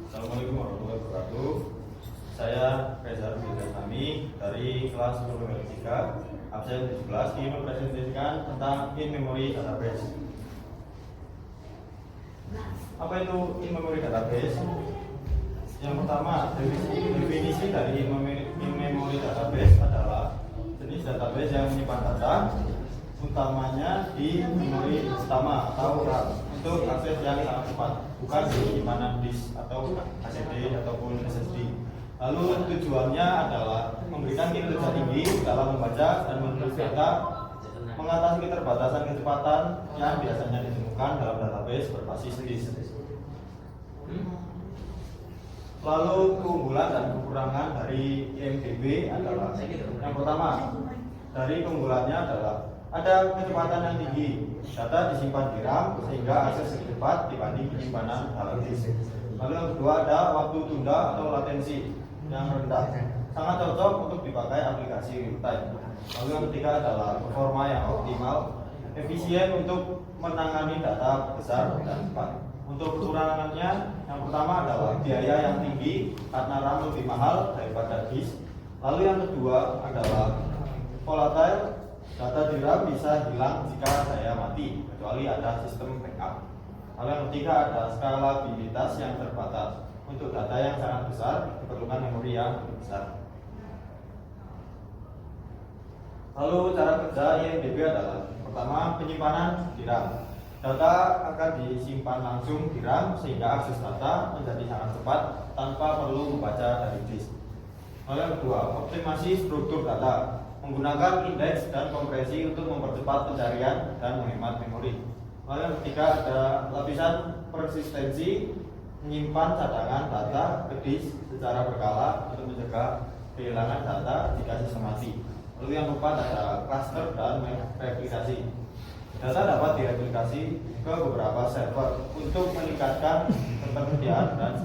Assalamualaikum warahmatullahi wabarakatuh. Saya Reza Kami dari kelas Informatika absen 17 ingin mempresentasikan tentang in-memory database. Apa itu in-memory database? Yang pertama, definisi dari in-memory database adalah jenis database yang menyimpan data utamanya di memori utama atau RAM untuk akses yang sangat cepat, bukan di penyimpanan disk atau HDD ataupun SSD. Lalu tujuannya adalah memberikan kinerja tinggi dalam membaca dan menulis data, mengatasi keterbatasan kecepatan yang biasanya ditemukan dalam database berbasis disk. Lalu keunggulan dan kekurangan dari IMDb adalah yang pertama, dari keunggulannya adalah ada kecepatan yang tinggi, data disimpan di RAM sehingga akses lebih cepat dibanding penyimpanan dalam disk. Lalu yang kedua ada waktu tunda atau latensi yang rendah, sangat cocok untuk dipakai aplikasi real time. Lalu yang ketiga adalah performa yang optimal, efisien untuk menangani data besar dan cepat. Untuk kekurangannya, yang pertama adalah biaya yang tinggi karena RAM lebih mahal daripada disk. Lalu yang kedua adalah volatile, data di RAM bisa hilang jika daya mati, kecuali ada sistem backup. Lalu yang ketiga ada skalabilitas yang terbatas. Untuk data yang sangat besar diperlukan memori yang lebih besar. Lalu cara kerja IMDb adalah pertama, penyimpanan di RAM. Data akan disimpan langsung di RAM sehingga akses data menjadi sangat cepat tanpa perlu membaca dari disk. Lalu yang kedua, optimasi struktur data, menggunakan indeks dan kompresi untuk mempercepat pencarian dan menghemat memori. Lalu yang ketiga ada lapisan persistensi, menyimpan cadangan data ke disk secara berkala untuk mencegah kehilangan data jika sistem mati. Lalu yang keempat ada cluster dan replikasi. Data dapat direplikasi ke beberapa server untuk meningkatkan ketersediaan dan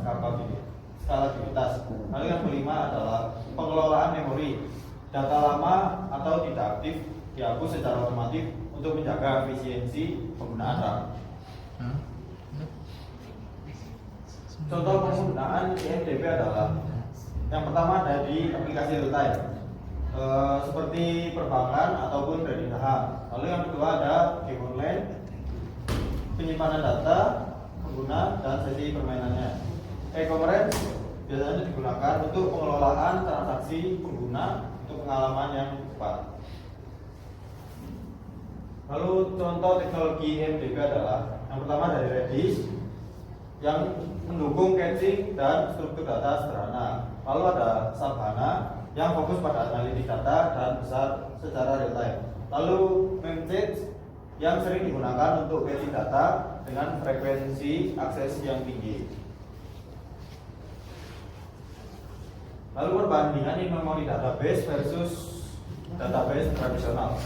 skalabilitas. Lalu yang kelima adalah pengelolaan memori. Data lama atau tidak aktif dihapus secara otomatis untuk menjaga efisiensi penggunaan RAM. Contoh penggunaan IMDb adalah yang pertama ada di aplikasi real time, seperti perbankan ataupun trading saham. Lalu yang kedua ada game online, penyimpanan data pengguna dan sesi permainannya. E-commerce biasanya digunakan untuk pengelolaan transaksi pengguna untuk pengalaman yang cepat. Lalu contoh teknologi IMDb adalah yang pertama dari Redis yang mendukung caching dan struktur data sederhana. Lalu ada Sabhana yang fokus pada analisis data dan besar secara real time. Lalu Memcached yang sering digunakan untuk caching data dengan frekuensi akses yang tinggi. Lalu perbandingan in-memory database versus database tradisional.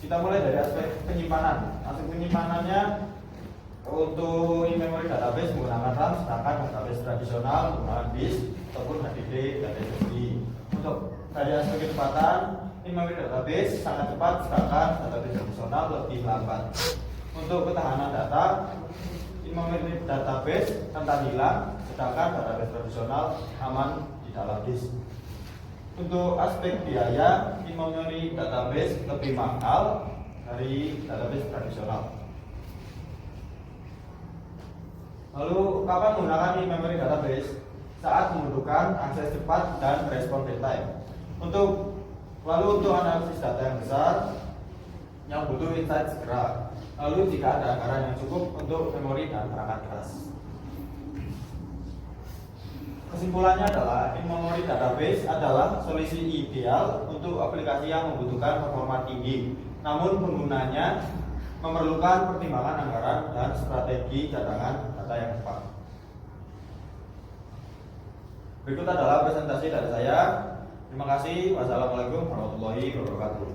Kita mulai dari aspek penyimpanan. Aspek penyimpanannya untuk in-memory database menggunakan RAM, sedangkan database tradisional menggunakan disk ataupun HDD dan SSD. Untuk dari aspek kecepatan, in-memory database sangat cepat, sedangkan database tradisional lebih lambat. Untuk ketahanan data, in-memory database rentan hilang, sedangkan database tradisional aman dalam disk. Untuk aspek biaya, in-memory database lebih mahal dari database tradisional. Lalu kapan menggunakan in-memory database? Saat membutuhkan akses cepat dan respon real time. Untuk analisis data yang besar yang butuh insight segera. Lalu jika ada anggaran yang cukup untuk memori dan perangkat keras. Kesimpulannya adalah in-memory database adalah solusi ideal untuk aplikasi yang membutuhkan performa tinggi, namun penggunanya memerlukan pertimbangan anggaran dan strategi cadangan data yang tepat. Berikut adalah presentasi dari saya. Terima kasih. Wassalamualaikum warahmatullahi wabarakatuh.